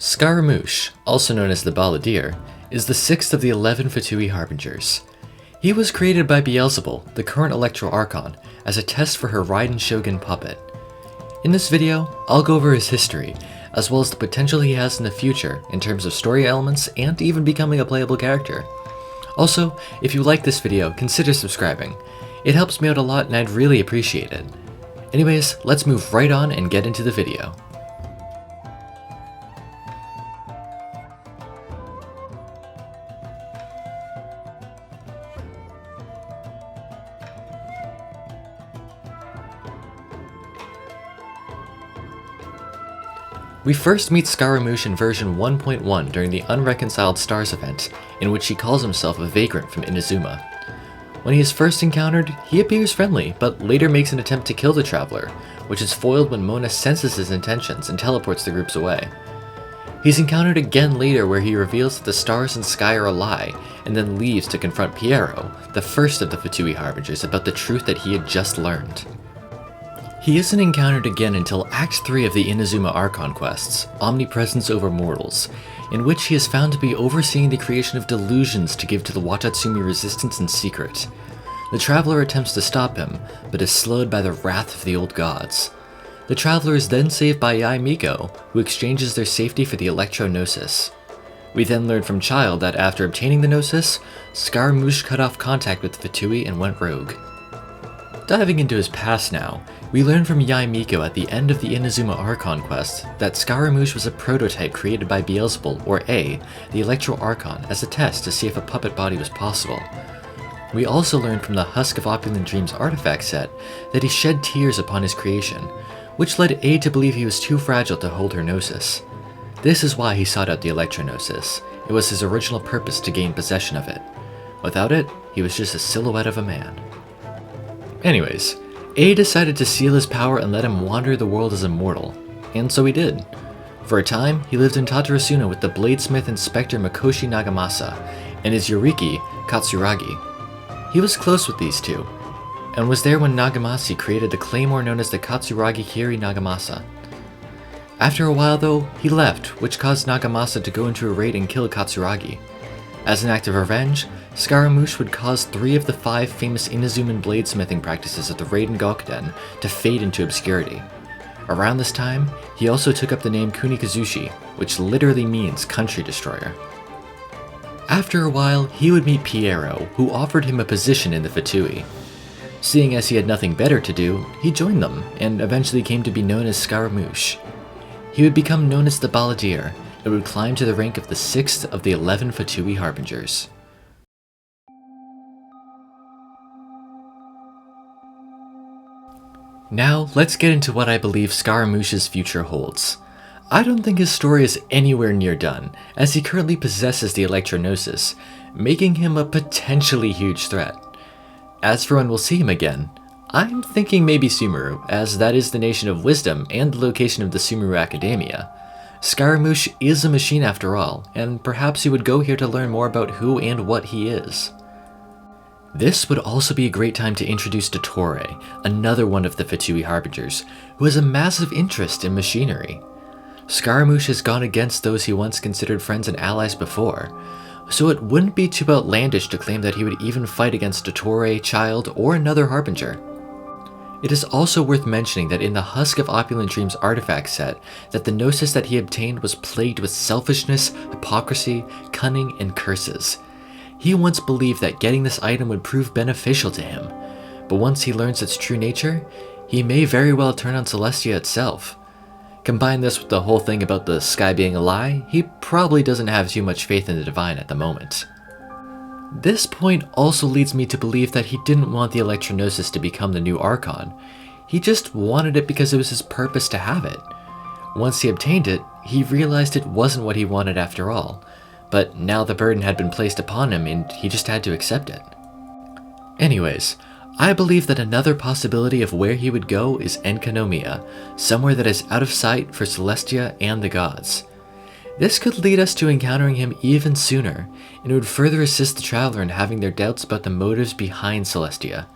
Scaramouche, also known as the Balladeer, is the sixth of the 11 Fatui Harbingers. He was created by Beelzebul, the current Electro Archon, as a test for her Raiden Shogun puppet. In this video, I'll go over his history, as well as the potential he has in the future in terms of story elements and even becoming a playable character. Also, if you like this video, consider subscribing. It helps me out a lot and I'd really appreciate it. Anyways, let's move right on and get into the video. We first meet Scaramouche in version 1.1 during the Unreconciled Stars event, in which he calls himself a vagrant from Inazuma. When he is first encountered, he appears friendly, but later makes an attempt to kill the traveler, which is foiled when Mona senses his intentions and teleports the groups away. He's encountered again later where he reveals that the stars and sky are a lie, and then leaves to confront Piero, the first of the Fatui Harbingers, about the truth that he had just learned. He isn't encountered again until Act 3 of the Inazuma Archon quests, Omnipresence Over Mortals, in which he is found to be overseeing the creation of delusions to give to the Watatsumi resistance in secret. The Traveler attempts to stop him, but is slowed by the wrath of the old gods. The Traveler is then saved by Yae Miko, who exchanges their safety for the Electro Gnosis. We then learn from Child that after obtaining the Gnosis, Scaramouche cut off contact with the Fatui and went rogue. Diving into his past now, we learn from Yae Miko at the end of the Inazuma Archon quest that Scaramouche was a prototype created by Beelzebul, or A, the Electro Archon, as a test to see if a puppet body was possible. We also learn from the Husk of Opulent Dreams artifact set that he shed tears upon his creation, which led A to believe he was too fragile to hold her Gnosis. This is why he sought out the Electro Gnosis. It was his original purpose to gain possession of it. Without it, he was just a silhouette of a man. Anyways, A decided to seal his power and let him wander the world as a mortal, and so he did. For a time, he lived in Tatarasuna with the bladesmith inspector Makoshi Nagamasa and his Yoriki, Katsuragi. He was close with these two, and was there when Nagamasi created the claymore known as the Katsuragi Kiri Nagamasa. After a while though, he left, which caused Nagamasa to go into a raid and kill Katsuragi. As an act of revenge, Scaramouche would cause 3 of the 5 famous Inazuman bladesmithing practices of the Raiden Gakuden to fade into obscurity. Around this time, he also took up the name Kunikazushi, which literally means country destroyer. After a while, he would meet Piero, who offered him a position in the Fatui. Seeing as he had nothing better to do, he joined them, and eventually came to be known as Scaramouche. He would become known as the Balladeer, and would climb to the rank of the 6th of the 11 Fatui Harbingers. Now, let's get into what I believe Scaramouche's future holds. I don't think his story is anywhere near done, as he currently possesses the Electro Gnosis, making him a potentially huge threat. As for when we'll see him again, I'm thinking maybe Sumeru, as that is the Nation of Wisdom and the location of the Sumeru Academia. Scaramouche is a machine after all, and perhaps he would go here to learn more about who and what he is. This would also be a great time to introduce Dottore, another one of the Fatui Harbingers, who has a massive interest in machinery. Scaramouche has gone against those he once considered friends and allies before, so it wouldn't be too outlandish to claim that he would even fight against Dottore, Child, or another Harbinger. It is also worth mentioning that in the Husk of Opulent Dreams artifact set, that the Gnosis that he obtained was plagued with selfishness, hypocrisy, cunning, and curses. He once believed that getting this item would prove beneficial to him, but once he learns its true nature, he may very well turn on Celestia itself. Combine this with the whole thing about the sky being a lie, he probably doesn't have too much faith in the divine at the moment. This point also leads me to believe that he didn't want the Electro Gnosis to become the new Archon. He just wanted it because it was his purpose to have it. Once he obtained it, he realized it wasn't what he wanted after all, but now the burden had been placed upon him and he just had to accept it. Anyways, I believe that another possibility of where he would go is Enkanomiya, somewhere that is out of sight for Celestia and the gods. This could lead us to encountering him even sooner, and it would further assist the traveler in having their doubts about the motives behind Celestia.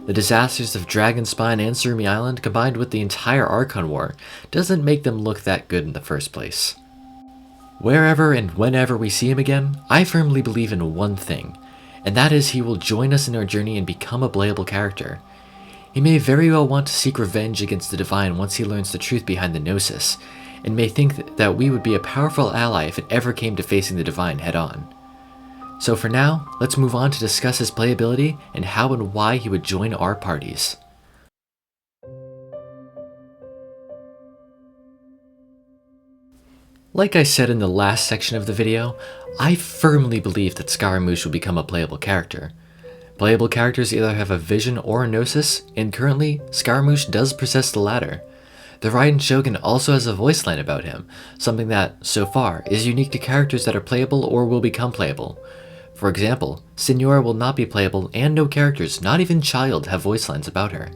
The disasters of Dragonspine and Surumi Island combined with the entire Archon War doesn't make them look that good in the first place. Wherever and whenever we see him again, I firmly believe in one thing, and that is he will join us in our journey and become a playable character. He may very well want to seek revenge against the Divine once he learns the truth behind the Gnosis, and may think that we would be a powerful ally if it ever came to facing the Divine head-on. So for now, let's move on to discuss his playability and how and why he would join our parties. Like I said in the last section of the video, I firmly believe that Scaramouche will become a playable character. Playable characters either have a vision or a gnosis, and currently, Scaramouche does possess the latter. The Raiden Shogun also has a voice line about him, something that, so far, is unique to characters that are playable or will become playable. For example, Signora will not be playable and no characters, not even Child, have voice lines about her.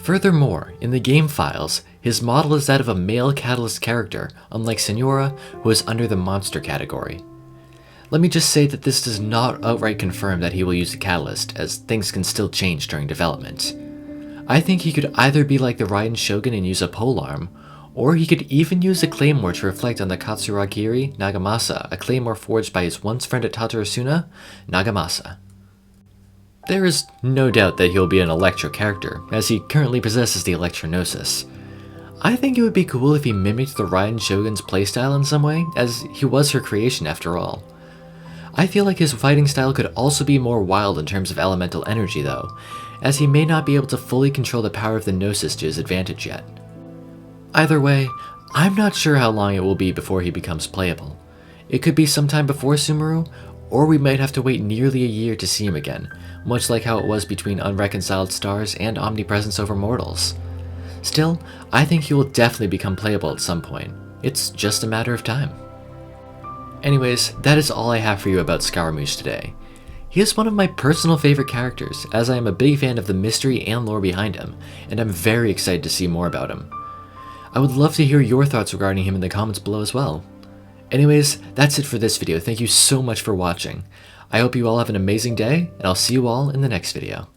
Furthermore, in the game files, his model is that of a male Catalyst character, unlike Signora, who is under the monster category. Let me just say that this does not outright confirm that he will use the Catalyst, as things can still change during development. I think he could either be like the Raiden Shogun and use a polearm, or he could even use a claymore to reflect on the Katsurakiri Nagamasa, a claymore forged by his once friend at Tatarasuna, Nagamasa. There is no doubt that he'll be an Electro character, as he currently possesses the Electro-Gnosis. I think it would be cool if he mimicked the Raiden Shogun's playstyle in some way, as he was her creation after all. I feel like his fighting style could also be more wild in terms of elemental energy though, as he may not be able to fully control the power of the Gnosis to his advantage yet. Either way, I'm not sure how long it will be before he becomes playable. It could be sometime before Sumeru, or we might have to wait nearly a year to see him again, much like how it was between Unreconciled Stars and Omnipresence Over Mortals. Still, I think he will definitely become playable at some point. It's just a matter of time. Anyways, that is all I have for you about Scaramouche today. He is one of my personal favorite characters, as I am a big fan of the mystery and lore behind him, and I'm very excited to see more about him. I would love to hear your thoughts regarding him in the comments below as well. Anyways, that's it for this video. Thank you so much for watching. I hope you all have an amazing day, and I'll see you all in the next video.